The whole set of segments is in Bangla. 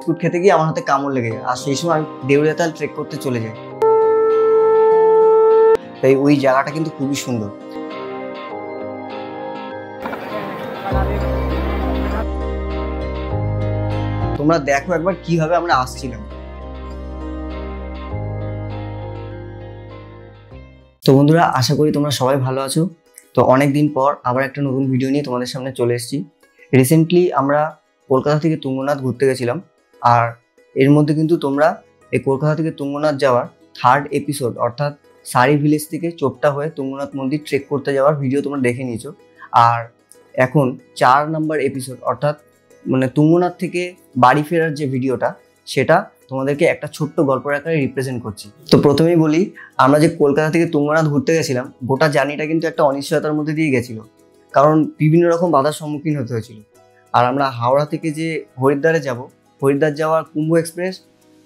বিস্কুট খেতে গিয়ে আমার হাতে কামড় লেগে যায়, আর সেই সময় আমি দেউড়িয়াতাল ট্রেক করতে চলে যাই। তাই ওই জায়গাটা কিন্তু খুবই সুন্দর। তোমরা দেখো একবার কিভাবে আমরা আসছিলাম। তো বন্ধুরা, আশা করি তোমরা সবাই ভালো আছো। তো অনেক দিন পর আবার একটা নতুন ভিডিও নিয়ে তোমাদের সামনে চলে এসেছি। রিসেন্টলি আমরা কলকাতা থেকে তুঙ্গনাথ ঘুরতে গেছিলাম, আর এর মধ্যে কিন্তু তোমরা এই কলকাতা থেকে তুঙ্গনাথ যাওয়ার 3rd এপিসোড অর্থাৎ সারি ভিলেজ থেকে চোপটা হয়ে তুঙ্গনাথ মন্দির ট্রেক করতে যাওয়ার ভিডিও তোমরা দেখে নিয়েছো। আর এখন 4 নম্বর এপিসোড অর্থাৎ মানে তুঙ্গনাথ থেকে বাড়ি ফেরার যে ভিডিওটা, সেটা তোমাদেরকে একটা ছোট্ট গল্পের আকারে রিপ্রেজেন্ট করছি। তো প্রথমেই বলি, আমরা যে কলকাতা থেকে তুঙ্গনাথ ঘুরতে গেছিলাম, গোটা জার্নিটা কিন্তু একটা অনিশ্চয়তার মধ্যে দিয়ে গেছিলো, কারণ বিভিন্ন রকম বাধার সম্মুখীন হতে হয়েছিল। আর আমরা হাওড়া থেকে যে হরিদ্বারে যাব, হরিদ্বার যাওয়ার কুম্ভ এক্সপ্রেস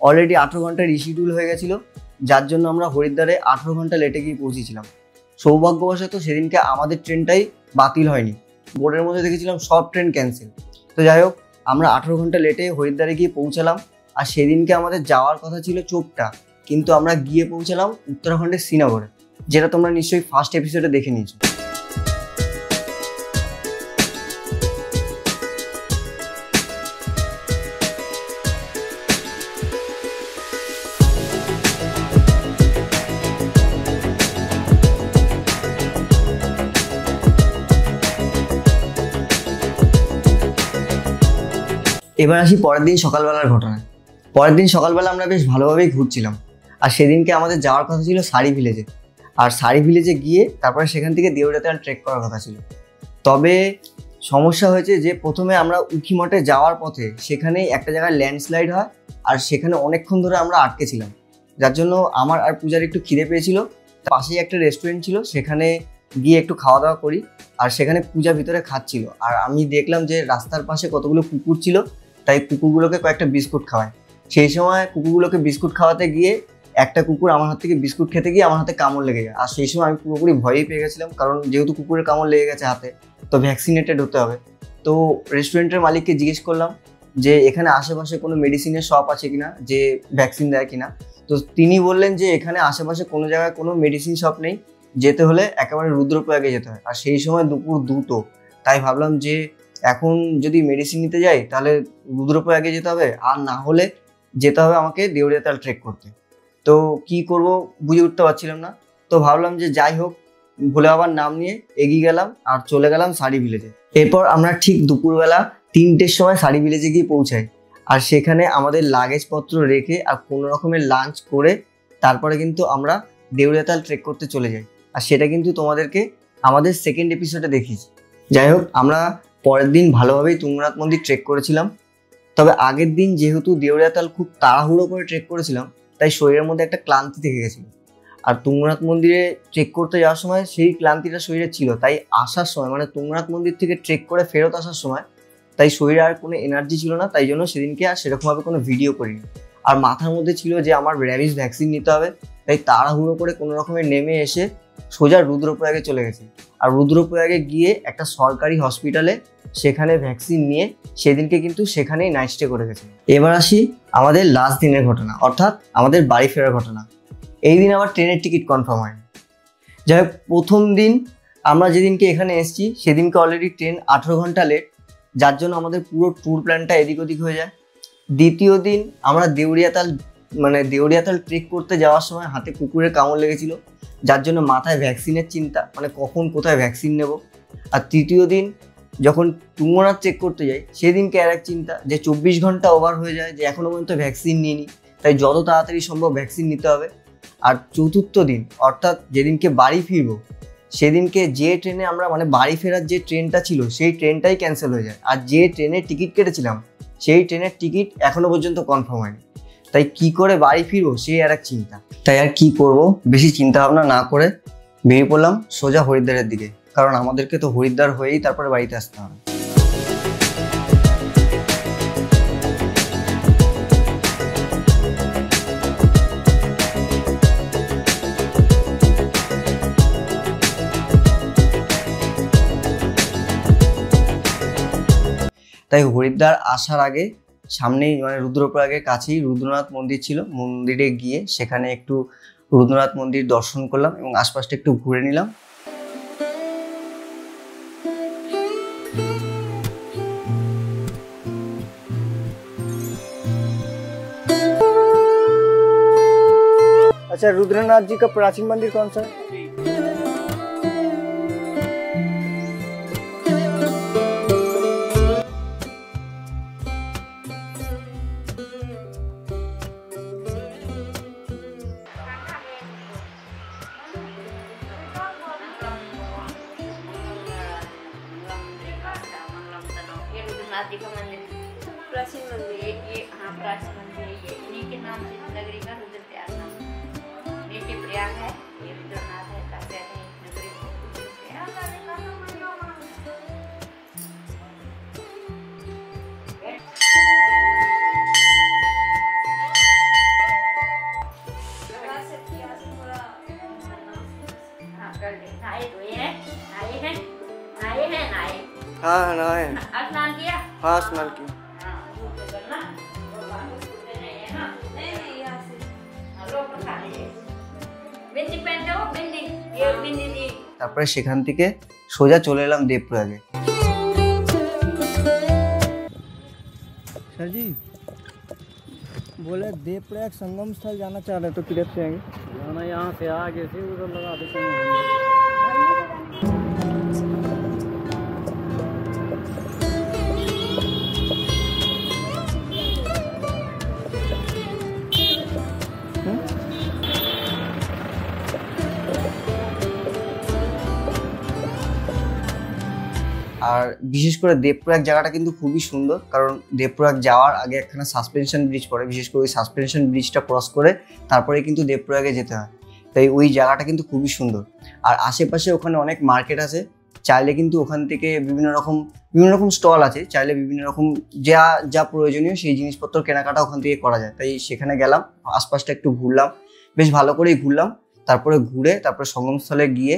অলরেডি 18 ঘন্টা রিশিডিউল হয়ে গেছিলো, যার জন্য আমরা হরিদ্বারে 18 ঘন্টা লেটে গিয়ে পৌঁছেছিলাম। সৌভাগ্যবশত সেদিনকে আমাদের ট্রেনটাই বাতিল হয়নি, বোর্ডের মধ্যে দেখেছিলাম সব ট্রেন ক্যান্সেল। তো যাই হোক, আমরা 18 ঘন্টা লেটে হরিদ্বারে গিয়ে পৌঁছালাম। আর সেদিনকে আমাদের যাওয়ার কথা ছিল চোপটা, কিন্তু আমরা গিয়ে পৌঁছালাম উত্তরাখণ্ডের শ্রীনগরে, যেটা তোমরা নিশ্চয়ই ফার্স্ট এপিসোডে দেখে নিয়েছো। এবার আসি পরের দিন সকালবেলার ঘটনায়। পরের দিন সকালবেলা আমরা বেশ ভালোভাবেই ঘুরছিলাম, আর সেদিনকে আমাদের যাওয়ার কথা ছিল সারি ভিলেজে। আর সারি ভিলেজে গিয়ে তারপরে সেখান থেকে দেউড়িয়াতাল ট্রেক করার কথা ছিল। তবে সমস্যা হয়েছে যে প্রথমে আমরা উখিমঠে যাওয়ার পথে সেখানেই একটা জায়গায় ল্যান্ডস্লাইড হয়, আর সেখানে অনেকক্ষণ ধরে আমরা আটকে ছিলাম, যার জন্য আমার আর পূজার একটু খিদে পেয়েছিল। পাশেই একটা রেস্টুরেন্ট ছিল, সেখানে গিয়ে একটু খাওয়া দাওয়া করি। আর সেখানে পূজা ভিতরে খাচ্ছিল, আর আমি দেখলাম যে রাস্তার পাশে কতগুলো কুকুর ছিল, তাই কুকুরগুলোকে কয়েকটা বিস্কুট খাওয়ায়। সেই সময় কুকুরগুলোকে বিস্কুট খাওয়াতে গিয়ে একটা কুকুর আমার হাত থেকে বিস্কুট খেতে গিয়ে আমার হাতে কামড় লেগে যায়। আর সেই সময় আমি পুরোপুরি ভয়ই পেয়ে গেছিলাম, কারণ যেহেতু কুকুরের কামড় লেগে গেছে হাতে, তো ভ্যাকসিনেটেড হতে হবে। তো রেস্টুরেন্টের মালিককে জিজ্ঞেস করলাম যে এখানে আশেপাশে কোনো মেডিসিনের শপ আছে কিনা, যে ভ্যাকসিন দেয় কিনা। তো তিনি বললেন যে এখানে আশেপাশে কোনো জায়গায় কোনো মেডিসিন শপ নেই, যেতে হলে একেবারে রুদ্রপ্রয়াগে যেতে হয়। আর সেই সময় দুপুর 2টো, তাই ভাবলাম যে এখন যদি মেডিসিন নিতে যাই তাহলে রুদ্রপ্রয়াগে যেতে হবে, আর না হলে যেতে হবে আমাকে দেউড়িয়াতাল ট্রেক করতে। তো কি করব বুঝে উঠতে পারছিলাম না। তো ভাবলাম যে যাই হোক, ভোলে বাবার নাম নিয়ে এগিয়ে গেলাম আর চলে গেলাম সারি ভিলেজে। এরপর আমরা ঠিক দুপুরবেলা 3টের সময় সারি ভিলেজে গিয়ে পৌঁছাই। আর সেখানে আমাদের লাগেজপত্র রেখে আর কোনো রকমের লাঞ্চ করে তারপরে কিন্তু আমরা দেউড়িয়াতাল ট্রেক করতে চলে যাই। আর সেটা কিন্তু তোমাদেরকে আমাদের 2nd এপিসোডে দেখিয়েছি। যাই হোক, আমরা পরের দিন ভালোভাবেই তুঙ্গনাথ মন্দির ট্রেক করেছিলাম। তবে আগের দিন যেহেতু দেউড়িয়াতাল খুব তাড়াহুড়ো করে ট্রেক করেছিলাম, তাই শরীরের মধ্যে একটা ক্লান্তি থেকে গেছিল। আর তুঙ্গনাথ মন্দিরে ট্রেক করতে যাওয়ার সময় সেই ক্লান্তিটা শরীরে ছিল, তাই আসার সময় মানে তুঙ্গনাথ মন্দির থেকে ট্রেক করে ফেরত আসার সময় তাই শরীরে আর কোনো এনার্জি ছিল না, তাই জন্য সেদিনকে আর সেরকমভাবে কোনো ভিডিও করিনি। আর মাথার মধ্যে ছিল যে আমার র্যাবিস ভ্যাকসিন নিতে হবে, তাই তাড়াহুড়ো করে কোনো রকমের নেমে এসে সোজা রুদ্রপ্রয়াগে চলে গেছি। আর রুদ্রপ্রয়াগে গিয়ে একটা সরকারি হসপিটালে সেখানে ভ্যাকসিন নিয়ে সেদিনকে কিন্তু সেখানেই নাইট স্টে করে গেছি। এবার আসি আমাদের লাস্ট দিনের ঘটনা, অর্থাৎ আমাদের বাড়ি ফেরার ঘটনা। এই দিন আমার ট্রেনের টিকিট কনফার্ম হয়নি। যাই হোক, প্রথম দিন আমরা যেদিনকে এখানে এসেছি সেদিনকে অলরেডি ট্রেন 18 ঘন্টা লেট, যার জন্য আমাদের পুরো ট্যুর প্ল্যানটা এদিক ওদিক হয়ে যায়। দ্বিতীয় দিন আমরা দেউড়িয়াতাল ট্রেক করতে যাওয়ার সময় হাতে কুকুরের কামড় লেগেছিল, যার জন্য মাথায় ভ্যাকসিনের চিন্তা, মানে কখন কোথায় ভ্যাকসিন নেব। আর তৃতীয় দিন যখন তুঙ্গনাথ চেক করতে যাই সেদিনকে আর এক চিন্তা যে 24 ঘন্টা ওভার হয়ে যায়, যে এখনও পর্যন্ত ভ্যাকসিন নিইনি, তাই যত তাড়াতাড়ি সম্ভব ভ্যাকসিন নিতে হবে। আর চতুর্থ দিন অর্থাৎ যেদিনকে বাড়ি ফিরবো সেদিনকে যে ট্রেনে আমরা বাড়ি ফেরার যে ট্রেনটা ছিল সেই ট্রেনটাই ক্যান্সেল হয়ে যায়, আর যে ট্রেনের টিকিট কেটেছিলাম সেই ট্রেনের টিকিট এখনো পর্যন্ত কনফার্ম হয়নি। তাই কি করে বাড়ি ফিরবো সেই আর এক চিন্তা। তাই আর কি করব, বেশি চিন্তা ভাবনা না করে বেরিয়ে পড়লাম সোজা হরিদ্বারের দিকে, কারণ আমাদেরকে তো হরিদ্বার হয়েই তারপরে বাড়িতে আসতে হবে। তাই হরিদ্বার আসার আগে সামনেই মানে রুদ্রপ্রয়াগের কাছেই রুদ্রনাথ মন্দির ছিল। মন্দিরে গিয়ে সেখানে একটু রুদ্রনাথ মন্দির দর্শন করলাম এবং আশপাশটা একটু ঘুরে নিলাম। अच्छा, रुद्रनाथ जी का प्राचीन मंदिर कौन सा है? रुद्रनाथ जी का मंदिर प्राचीन मंदिर ये हाँ प्राचीन मंदिर ये इन्हीं के नाम से नगरी का रुद्रप्रयाग नाम नीचे प्रयाग है, ये रुद्रनाथ है, कहते हैं नगरी को हाँ नहाए। स्नान किया? हाँ स्नान किया। তারপরে সেখান থেকে সোজা চলে এলাম দেবপ্রয়াগে। सर जी बोले देवप्रयाग संगम स्थल जाना चाह रहे तो किधर से आएंगे? जाना यहाँ से आगे से उधर लगा देते हैं। আর বিশেষ করে দেবপ্রয়াগ জায়গাটা কিন্তু খুবই সুন্দর, কারণ দেবপ্রয়াগ যাওয়ার আগে একখানা সাসপেনশন ব্রিজ পড়ে, বিশেষ করে ওই সাসপেনশন ব্রিজটা ক্রস করে তারপরে কিন্তু দেবপ্রয়াগে যেতে হয়। তাই ওই জায়গাটা কিন্তু খুবই সুন্দর। আর আশেপাশে ওখানে অনেক মার্কেট আছে, চাইলে কিন্তু ওখান থেকে বিভিন্ন রকম স্টল আছে, চাইলে বিভিন্ন রকম যা যা প্রয়োজনীয় সেই জিনিসপত্র কেনাকাটা ওখান থেকে করা যায়। তাই সেখানে গেলাম, আশপাশটা একটু ঘুরলাম, বেশ ভালো করেই ঘুরলাম। তারপরে সঙ্গমস্থলে গিয়ে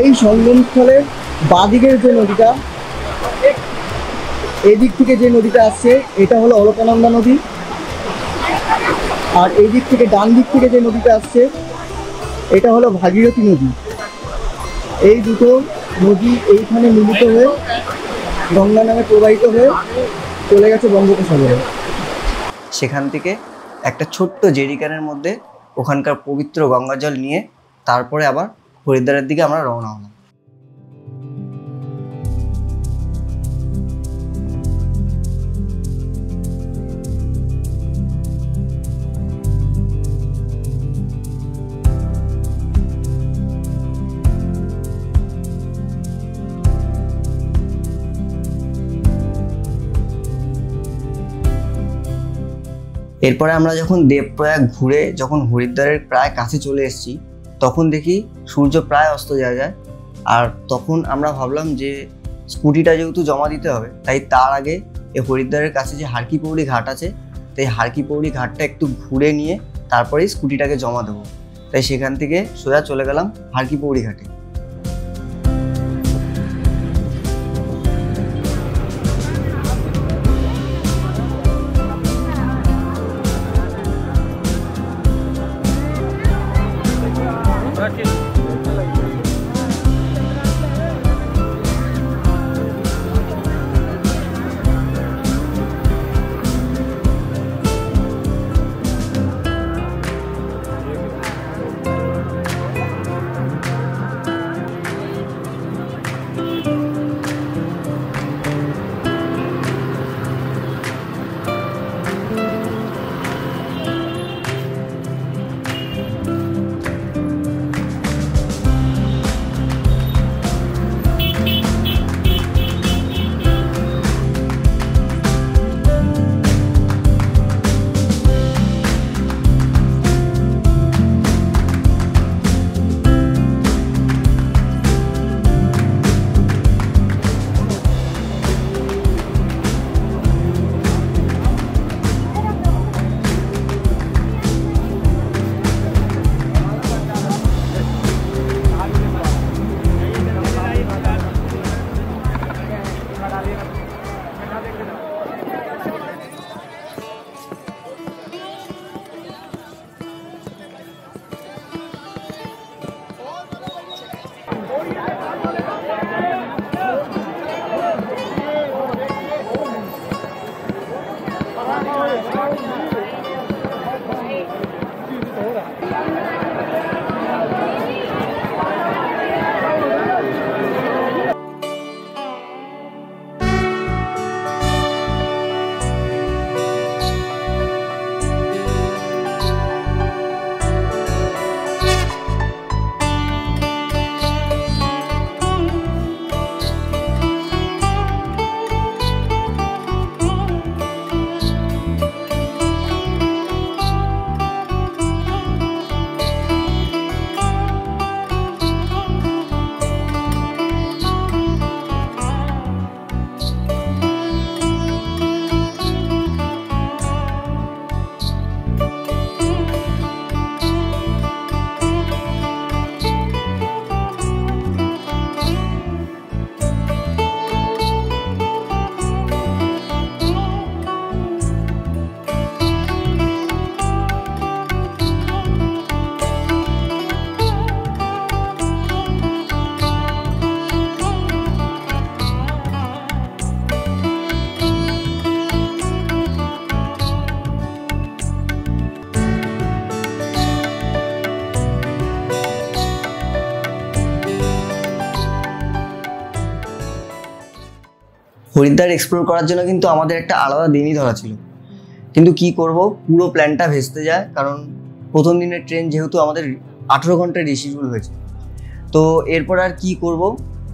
এই সঙ্গমস্থলের বাঁদিকের যে নদীটা, এদিক থেকে যে নদীটা আসছে এটা হলো অলকানন্দা নদী, আর এই দিক থেকে ডান দিক থেকে যে নদীটা আসছে এটা হলো ভাগীরথী নদী। এই দুটো নদী এইখানে মিলিত হয়ে গঙ্গা নামে প্রবাহিত হয়ে চলে গেছে বঙ্গোপসাগরে। সেখান থেকে একটা ছোট্ট জেরিকানের মধ্যে ওখানকার পবিত্র গঙ্গা জল নিয়ে তারপরে আবার হরিদ্বারের দিকে আমরা রওনা হলাম। এরপরে আমরা যখন দেবপ্রয়াগ ঘুরে যখন হরিদ্বারের প্রায় কাছে চলে এসেছি, তখন দেখি সূর্য প্রায় অস্ত যায়। আর তখন আমরা ভাবলাম যে স্কুটিটা যেহেতু জমা দিতে হবে, তাই তার আগে এই হরিদ্বারের কাছে যে হারকি পৌড়ি ঘাট আছে, তাই হারকি পৌড়ি ঘাটটা একটু ঘুরে নিয়ে তারপরেই স্কুটিটাকে জমা দেবো। তাই সেখান থেকে সোজা চলে গেলাম হারকি পৌড়ি ঘাটে। হরিদ্বার এক্সপ্লোর করার জন্য কিন্তু আমাদের একটা আলাদা দিনই ধরা ছিল, কিন্তু কি করব, পুরো প্ল্যানটা ভেস্তে যায়। কারণ প্রথম দিনের ট্রেন যেহেতু আমাদের 18 ঘন্টায় রিশিডিউল হয়েছে। তো এরপর আর কি করব,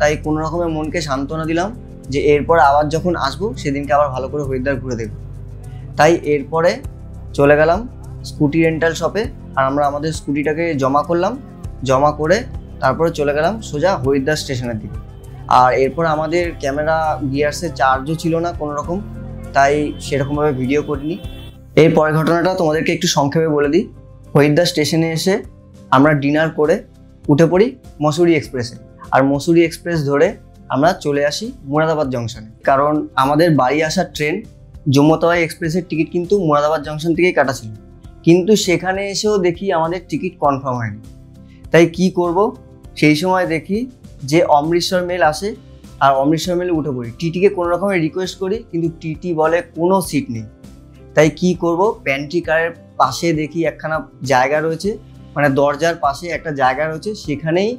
তাই কোনো রকমের মনকে সান্ত্বনা দিলাম যে এরপর আবার যখন আসবো সেদিনকে আবার ভালো করে হরিদ্বার ঘুরে দেখব। তাই এরপরে চলে গেলাম স্কুটি রেন্টাল শপে, আর আমরা আমাদের স্কুটিটাকে জমা করলাম। জমা করে তারপরে চলে গেলাম সোজা হরিদ্বার স্টেশনের দিকে। আর এরপর আমাদের ক্যামেরা গিয়ার্সের চার্জও ছিল না কোনো রকম, তাই সেরকমভাবে ভিডিও করিনি। এর পরের ঘটনাটা তোমাদেরকে একটু সংক্ষেপে বলে দিই। হরিদ্বার স্টেশনে এসে আমরা ডিনার করে উঠে পড়ি মসুরি এক্সপ্রেসে, আর মসুরি এক্সপ্রেস ধরে আমরা চলে আসি মুরাদাবাদ জংশনে। কারণ আমাদের বাড়ি আসার ট্রেন জম্মু তাওয়াই এক্সপ্রেসের টিকিট কিন্তু মুরাদাবাদ জংশন থেকেই কাটা ছিল, কিন্তু সেখানে এসেও দেখি আমাদের টিকিট কনফার্ম হয়নি। তাই কি করব, সেই সময় দেখি যে অমৃতসর মেল আসে, আর অমৃতসর মেলে উঠে পড়ি। টিটিকে কোনো রকমের রিকোয়েস্ট করি, কিন্তু টিটি বলে কোনো সিট নেই। তাই কি করব, প্যান্ট্রি কারের পাশে দেখি একখানা জায়গা রয়েছে, মানে দরজার পাশে একটা জায়গা রয়েছে, সেখানেই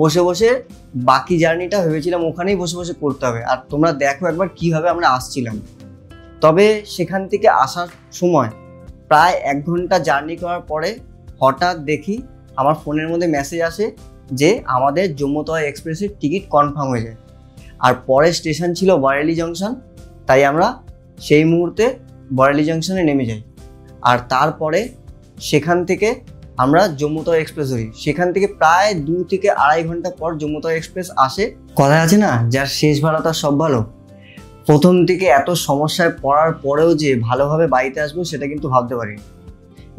বসে বসে বাকি জার্নিটা ভেবেছিলাম ওখানেই বসে বসে করতে হবে। আর তোমরা দেখো একবার কীভাবে আমরা আসছিলাম। তবে সেখান থেকে আসার সময় প্রায় 1 ঘন্টা জার্নি করার পরে হঠাৎ দেখি আমার ফোনের মধ্যে মেসেজ আসে যে আমাদের জম্মু তাওয়াই এক্সপ্রেসের টিকিট কনফার্ম হয়ে যায়। আর পরের স্টেশন ছিল বরেলি জংশন, তাই আমরা সেই মুহূর্তে বরেলি জংশনে নেমে যাই। আর তারপরে সেখান থেকে আমরা জম্মু তাওয়াই এক্সপ্রেস ধরি। সেখান থেকে প্রায় 2 থেকে 2.5 ঘন্টা পর জম্মু তাওয়াই এক্সপ্রেস আসে। কথা আছে না, যার শেষ ভালো তার সব ভালো। প্রথম থেকে এত সমস্যায় পড়ার পরেও যে ভালোভাবে বাড়িতে আসবো সেটা কিন্তু ভাবতে পারিনি।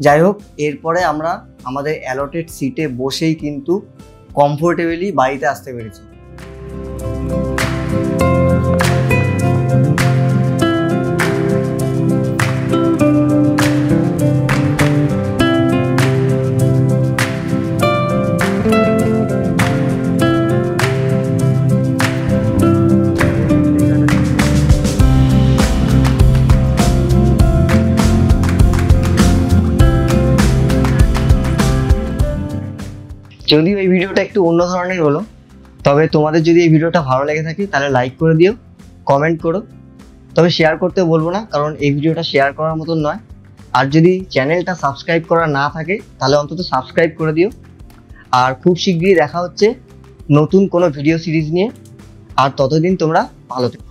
যাই হোক, এরপরে আমরা আমাদের অ্যালটেড সিটে বসেই কিন্তু কমফোর্টেবলি বাড়িতে আসতে পেরেছি। যদিও এই ভিডিওটা একটু অন্য ধরনের হলো, তবে তোমাদের যদি এই ভিডিওটা ভালো লেগে থাকে তাহলে লাইক করে দিও, কমেন্ট করো। তবে শেয়ার করতে বলবো না, কারণ এই ভিডিওটা শেয়ার করার মতন নয়। আর যদি চ্যানেলটা সাবস্ক্রাইব করা না থাকে তাহলে অন্তত সাবস্ক্রাইব করে দিও। আর খুব শীঘ্রই দেখা হচ্ছে নতুন কোনো ভিডিও সিরিজ নিয়ে। আর ততদিন তোমরা ভালো থেকো।